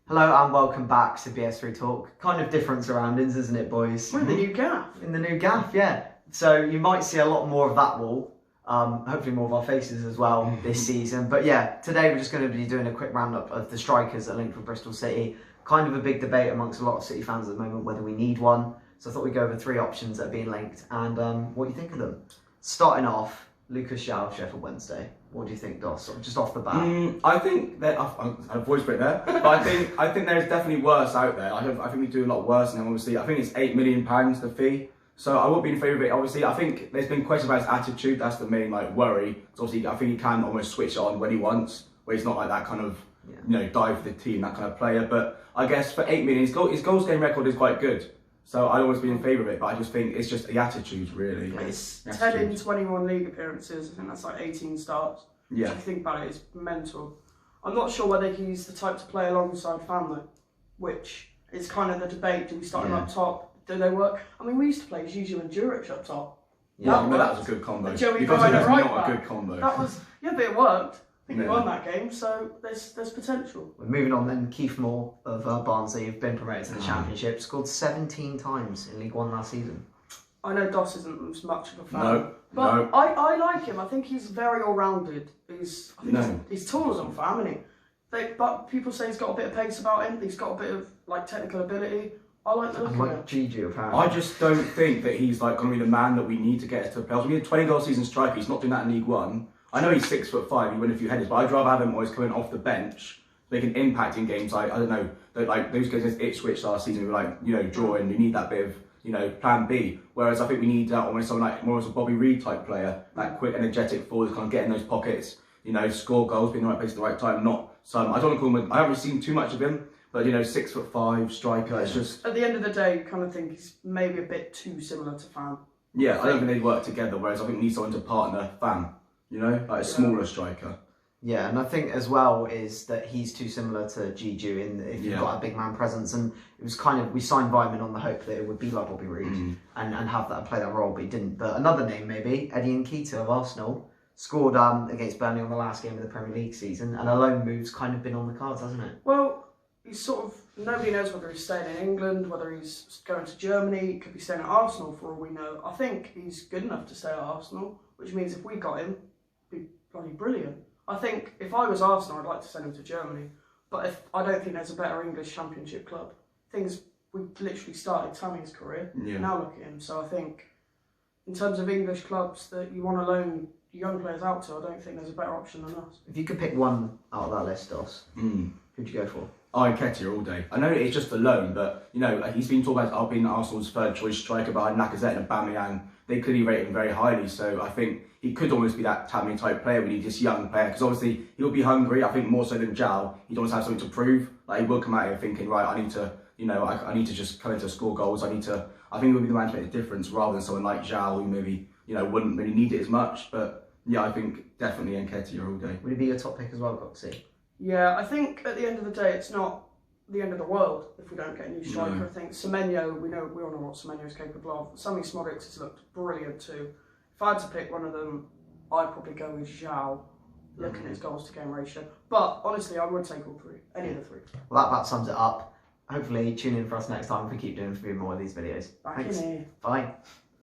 Hello and welcome back to BS3 Talk. Kind of different surroundings, isn't it, boys? We're in the new gaff. In the new gaff, yeah. So you might see a lot more of that wall. Hopefully more of our faces as well this season. But yeah, today we're just going to be doing a quick roundup of the strikers that are linked with Bristol City. Kind of a big debate amongst a lot of City fans at the moment whether we need one. So I thought we'd go over 3 options that are being linked and what you think of them. Starting off, Lucas Joao, Sheffield Wednesday. What do you think, Dos? Just off the bat. I think that I had a voice break there, but I think there's definitely worse out there. I think we do a lot worse, and obviously I think it's £8 million the fee. So I would be in favour of it. Obviously, I think there's been questions about his attitude. That's the main worry. So obviously, I think he can almost switch it on when he wants, where he's not like that kind of dive for the team, that kind of player. But I guess for £8 million, his goals game record is quite good. So I'd always be in favour of it, but I just think it's just the attitude, really. It's 10 in 21 league appearances. I think that's like 18 starts. Yeah. If you think about it, it's mental. I'm not sure whether he's the type to play alongside Fan, which is kind of the debate. Do we start him up top? Do they work? I mean, we used to play Zizou and Juric up top. Yeah, that was a good combo. Joey because Ryan it was right not back. a good combo. That was, but it worked. I think we won that game, so there's potential. We're moving on then. Kieffer of Barnsley have been promoted to the Championship. Scored 17 times in League One last season. I know Dos isn't as much of a fan. No, but no. I like him. I think he's very all-rounded. He's taller than Fan, isn't he? But people say he's got a bit of pace about him. He's got a bit of technical ability. I like the look of him. Gigi, apparently. I just don't think that he's going to be the man that we need to get us to the playoffs. We need a 20-goal season striker. He's not doing that in League One. I know he's 6'5", he win a few headers, but I'd rather have him always coming off the bench, making impact in games like, I don't know, those games against Ipswich last season, we were drawing, you need that bit of, plan B. Whereas I think we need almost someone more as a Bobby Reed type player, that quick, energetic forward, kind of get in those pockets, score goals, be in the right place at the right time, not some, I don't want to call him, I haven't seen too much of him, but 6'5", striker, it's just... At the end of the day, you kind of think he's maybe a bit too similar to Fan. Yeah, I don't think they work together, whereas I think we need someone to partner Fan. A smaller striker. Yeah, and I think as well is that he's too similar to Gigi in if you've got a big man presence, and it was we signed Vyman on the hope that it would be like Bobby Reed and have that play that role, but he didn't. But another name maybe, Nketiah of Arsenal, scored against Burnley on the last game of the Premier League season, and a loan move's kind of been on the cards, hasn't it? Well, he's sort of, nobody knows whether he's staying in England, whether he's going to Germany, he could be staying at Arsenal for all we know. I think he's good enough to stay at Arsenal, which means if we got him, be bloody brilliant. I think if I was Arsenal, I'd like to send him to Germany. But I don't think there's a better English Championship club. We literally started Tammy's career. Now look at him. So I think in terms of English clubs that you want to loan young players out to, I don't think there's a better option than us. If you could pick one out of that list, Dos, who'd you go for? Nketiah all day. I know it's just a loan, but he's been talking about being Arsenal's third choice striker behind Lacazette and Aubameyang. They clearly rate him very highly, so I think he could almost be that Tammy type player. We need this young player because obviously he'll be hungry. I think more so than Joao, he'd always have something to prove. He will come out here thinking, right, I need to, I need to just come in to score goals. I think he'll be the man to make the difference rather than someone like Joao who maybe wouldn't really need it as much. But yeah, I think definitely Nketiah all day. Would he be your top pick as well, Coxy? Yeah, I think at the end of the day, it's not the end of the world if we don't get a new striker. No. I think Semenyo, we all know what Semenyo is capable of. Sammy Smodics has looked brilliant too. If I had to pick one of them, I'd probably go with Joao, looking at his goals to game ratio. But honestly, I would take all 3, any of the 3. Well, that about sums it up. Hopefully, tune in for us next time if we keep doing a few more of these videos. Back in here. Bye.